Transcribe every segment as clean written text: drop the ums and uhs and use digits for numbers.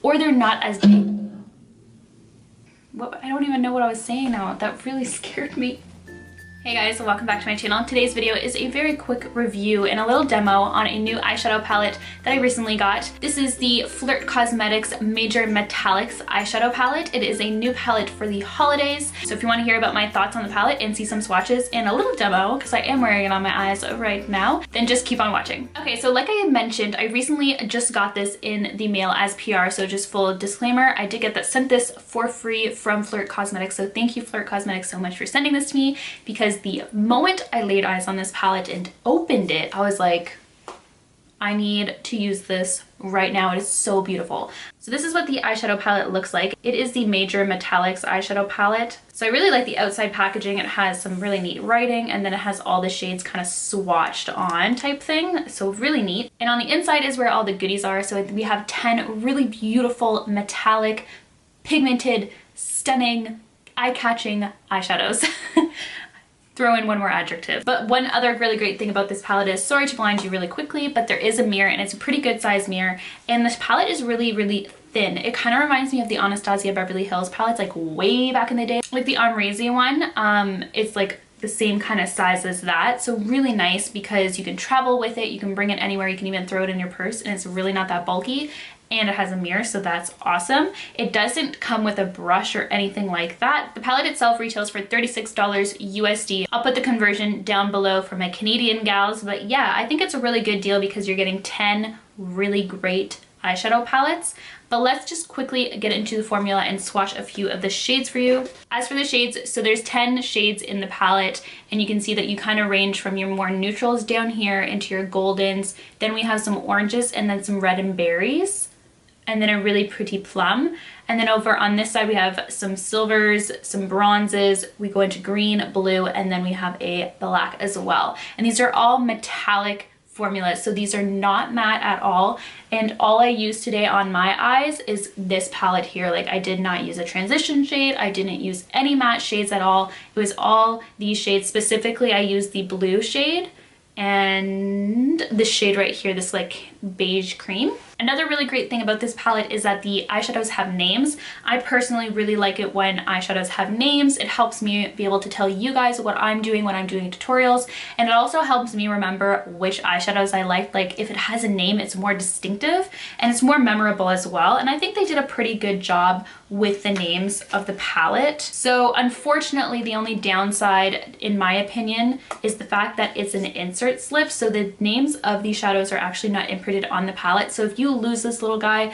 or they're not as big. I don't even know what I was saying now. That really scared me. Hey guys, welcome back to my channel. Today's video is a very quick review and a little demo on a new eyeshadow palette that I recently got. This is the Flirt Cosmetics Major Metallics eyeshadow palette. It is a new palette for the holidays. So if you want to hear about my thoughts on the palette and see some swatches and a little demo, because I am wearing it on my eyes right now, then just keep on watching. Okay, so like I had mentioned, I recently just got this in the mail as PR, so just full disclaimer, I did sent this for free from Flirt Cosmetics, so thank you Flirt Cosmetics so much for sending this to me, because the moment I laid eyes on this palette and opened it, I was like, I need to use this right now. It is so beautiful. So this is what the eyeshadow palette looks like. It is the Major Metallics eyeshadow palette. So I really like the outside packaging. It has some really neat writing, and then it has all the shades kind of swatched on type thing. So really neat. And on the inside is where all the goodies are. So we have 10 really beautiful metallic, pigmented, stunning, eye-catching eyeshadows. Throw in one more adjective. But one other really great thing about this palette is, sorry to blind you really quickly, but there is a mirror, and it's a pretty good size mirror, and this palette is really, really thin. It kind of reminds me of the Anastasia Beverly Hills palettes, like way back in the day. Like the Amrezy one, it's like the same kind of size as that, so really nice because you can travel with it, you can bring it anywhere, you can even throw it in your purse, and it's really not that bulky. And it has a mirror, so that's awesome. It doesn't come with a brush or anything like that. The palette itself retails for $36 USD. I'll put the conversion down below for my Canadian gals, but yeah, I think it's a really good deal because you're getting 10 really great eyeshadow palettes. But let's just quickly get into the formula and swatch a few of the shades for you. As for the shades, so there's 10 shades in the palette, and you can see that you kind of range from your more neutrals down here into your goldens. Then we have some oranges and then some red and berries, and then a really pretty plum. And then over on this side, we have some silvers, some bronzes, we go into green, blue, and then we have a black as well. And these are all metallic formulas, so these are not matte at all. And all I used today on my eyes is this palette here. Like, I did not use a transition shade, I didn't use any matte shades at all. It was all these shades. Specifically, I used the blue shade and this shade right here, this like beige cream. Another really great thing about this palette is that the eyeshadows have names. I personally really like it when eyeshadows have names. It helps me be able to tell you guys what I'm doing when I'm doing tutorials, and it also helps me remember which eyeshadows I like. Like, if it has a name, it's more distinctive and it's more memorable as well. And I think they did a pretty good job with the names of the palette. So unfortunately, the only downside, in my opinion, is the fact that it's an insert slip. So the names of these shadows are actually not imprinted on the palette. So if you lose this little guy,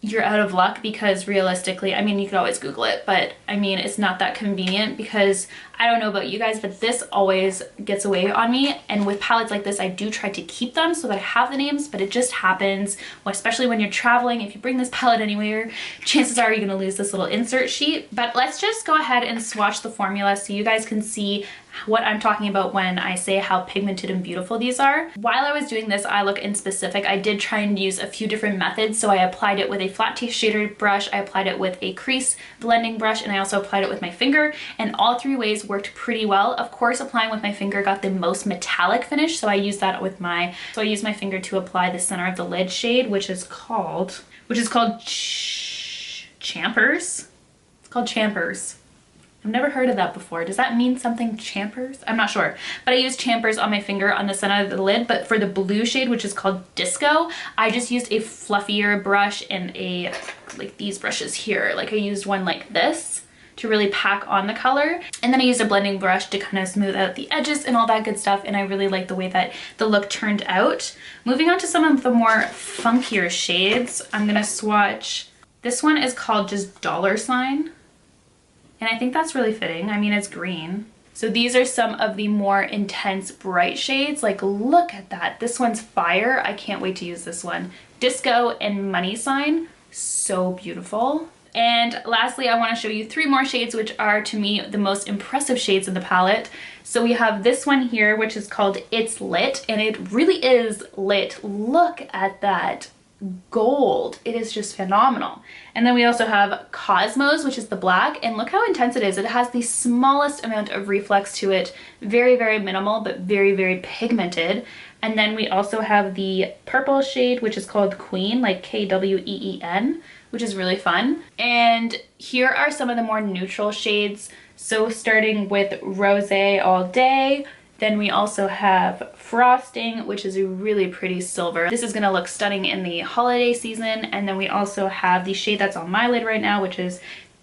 you're out of luck, because realistically, I mean, you could always Google it, but I mean, it's not that convenient, because I don't know about you guys, but this always gets away on me. And with palettes like this, I do try to keep them so that I have the names, but it just happens, well, especially when you're traveling. If you bring this palette anywhere, chances are you're gonna lose this little insert sheet. But let's just go ahead and swatch the formula so you guys can see what I'm talking about when I say how pigmented and beautiful these are. While I was doing this eye look in specific, I did try and use a few different methods. So I applied it with a flat teeth shader brush, I applied it with a crease blending brush, and I also applied it with my finger, and all three ways worked pretty well. Of course, applying with my finger got the most metallic finish, so I used that with my, so I used my finger to apply the center of the lid shade, which is called Champers. It's called Champers. I've never heard of that before. Does that mean something, Champers? I'm not sure. But I used Champers on my finger on the center of the lid. But for the blue shade, which is called Disco, I just used a fluffier brush and a, like these brushes here. Like, I used one like this to really pack on the color. And then I used a blending brush to kind of smooth out the edges and all that good stuff. And I really like the way that the look turned out. Moving on to some of the more funkier shades, I'm gonna swatch. This one is called just Dollar Sign. And I think that's really fitting. I mean, it's green. So these are some of the more intense bright shades. Like, look at that. This one's fire. I can't wait to use this one. Disco and Money Sign. So beautiful. And lastly, I want to show you three more shades, which are, to me, the most impressive shades in the palette. So we have this one here, which is called It's Lit, and it really is lit. Look at that gold. It is just phenomenal. And then we also have Cosmos, which is the black, and look how intense it is. It has the smallest amount of reflex to it. Very, very minimal, but very, very pigmented. And then we also have the purple shade, which is called Queen, like Kween, which is really fun. And here are some of the more neutral shades. So starting with Rosé All Day, then we also have Frosting, which is a really pretty silver. This is gonna look stunning in the holiday season. And then we also have the shade that's on my lid right now, which is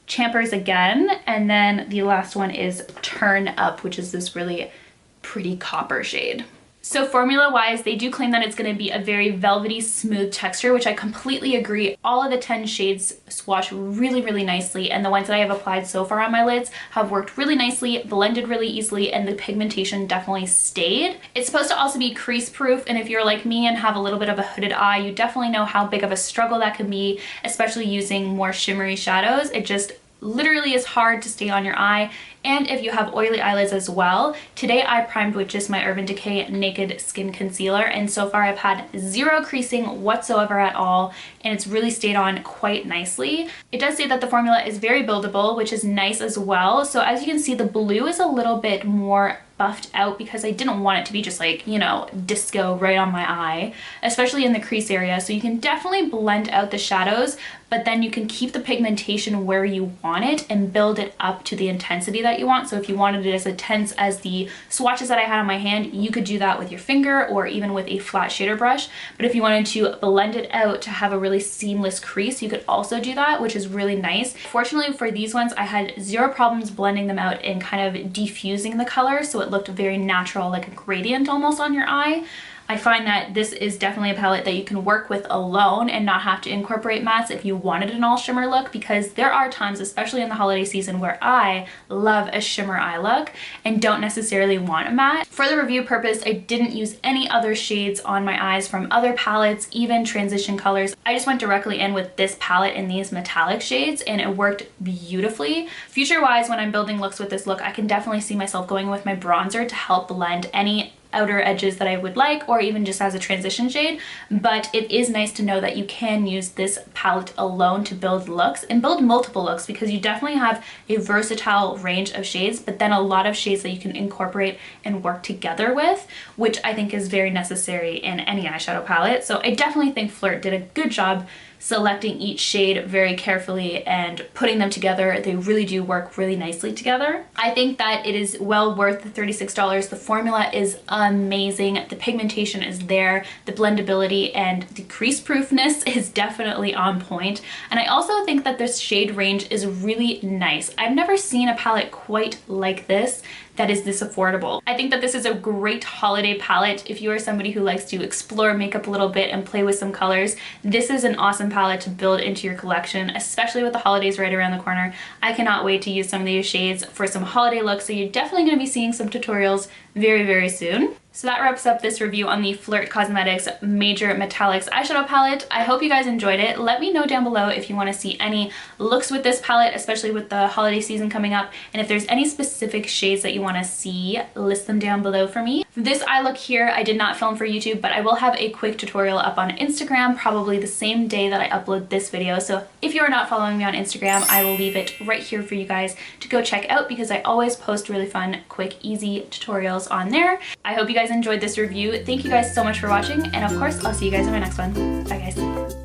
Champers Again. And then the last one is Turn Up, which is this really pretty copper shade. So formula-wise, they do claim that it's going to be a very velvety, smooth texture, which I completely agree. All of the 10 shades swatch really, really nicely, and the ones that I have applied so far on my lids have worked really nicely, blended really easily, and the pigmentation definitely stayed. It's supposed to also be crease proof, and if you're like me and have a little bit of a hooded eye, you definitely know how big of a struggle that can be, especially using more shimmery shadows. It just literally is hard to stay on your eye, and if you have oily eyelids as well. Today I primed with just my Urban Decay Naked Skin Concealer, and so far I've had zero creasing whatsoever at all, and it's really stayed on quite nicely. It does say that the formula is very buildable, which is nice as well. So as you can see, the blue is a little bit more buffed out because I didn't want it to be just like, you know, disco right on my eye, especially in the crease area. So you can definitely blend out the shadows, but then you can keep the pigmentation where you want it and build it up to the intensity that you want. So if you wanted it as intense as the swatches that I had on my hand, you could do that with your finger or even with a flat shader brush. But if you wanted to blend it out to have a really seamless crease, you could also do that, which is really nice. Fortunately for these ones, I had zero problems blending them out and kind of diffusing the color, so it looked very natural, like a gradient almost on your eye. I find that this is definitely a palette that you can work with alone and not have to incorporate mattes if you wanted an all shimmer look, because there are times, especially in the holiday season, where I love a shimmer eye look and don't necessarily want a matte. For the review purpose, I didn't use any other shades on my eyes from other palettes, even transition colors. I just went directly in with this palette in these metallic shades, and it worked beautifully. Future-wise, when I'm building looks with this look, I can definitely see myself going with my bronzer to help blend any outer edges that I would like, or even just as a transition shade. But it is nice to know that you can use this palette alone to build looks and build multiple looks, because you definitely have a versatile range of shades, but then a lot of shades that you can incorporate and work together with, which I think is very necessary in any eyeshadow palette. So I definitely think Flirt did a good job selecting each shade very carefully and putting them together. They really do work really nicely together. I think that it is well worth the $36. The formula is amazing. The pigmentation is there. The blendability and the crease proofness is definitely on point. And I also think that this shade range is really nice. I've never seen a palette quite like this that is this affordable. I think that this is a great holiday palette. If you are somebody who likes to explore makeup a little bit and play with some colors, this is an awesome palette to build into your collection, especially with the holidays right around the corner. I cannot wait to use some of these shades for some holiday looks, so you're definitely going to be seeing some tutorials very, very soon. So that wraps up this review on the Flirt Cosmetics Major Metallics eyeshadow palette. I hope you guys enjoyed it. Let me know down below if you want to see any looks with this palette, especially with the holiday season coming up. And if there's any specific shades that you want to see, list them down below for me. This eye look here, I did not film for YouTube, but I will have a quick tutorial up on Instagram probably the same day that I upload this video. So if you are not following me on Instagram, I will leave it right here for you guys to go check out, because I always post really fun, quick, easy tutorials on there. I hope you guys enjoyed this review. Thank you guys so much for watching, and of course, I'll see you guys in my next one. Bye guys.